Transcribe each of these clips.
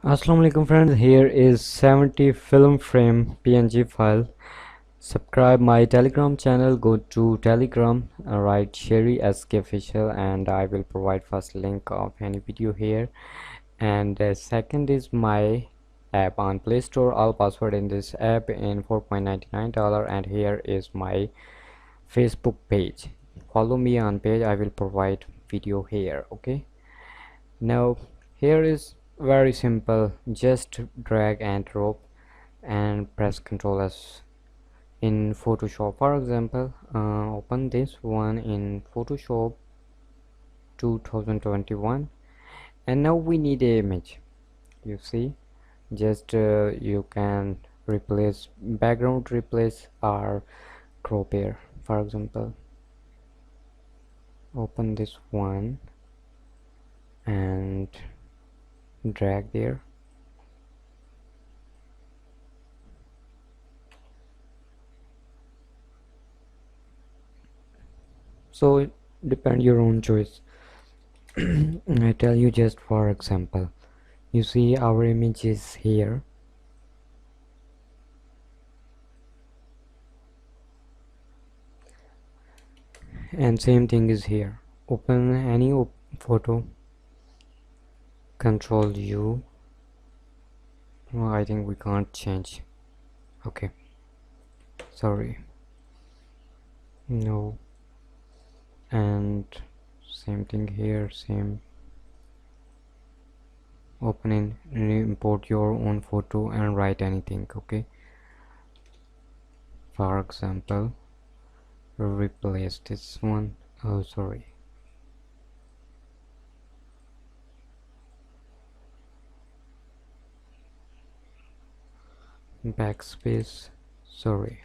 Assalamu alaikum friends, here is 70 film frame PNG file. Subscribe my Telegram channel, go to Telegram, write Sheri SK official, and I will provide first link of any video here. And second is my app on Play Store. All password in this app in $4.99, and here is my Facebook page. Follow me on page, I will provide video here. Okay, now here is very simple, just drag and drop and press Ctrl S in Photoshop. For example, open this one in Photoshop 2021, and now we need an image. You see, just you can replace background, replace or crop here. For example, open this one and drag there. So it depend your own choice. I tell you just for example, you see our image is here, and same thing is here. Open any photo, Control U. Well, I think we can't change. Okay, sorry. No, and same thing here, same. Open in, import your own photo and write anything. Okay, for example, replace this one. Oh, sorry. Backspace, sorry.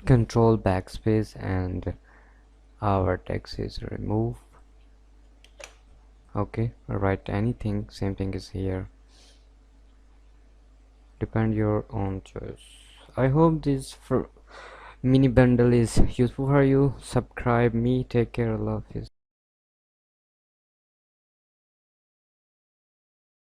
Control backspace, and our text is remove. Okay, write anything, same thing is here. Depend your own choice. I hope this mini bundle is useful for you. Subscribe me. Take care. Allah Hafiz.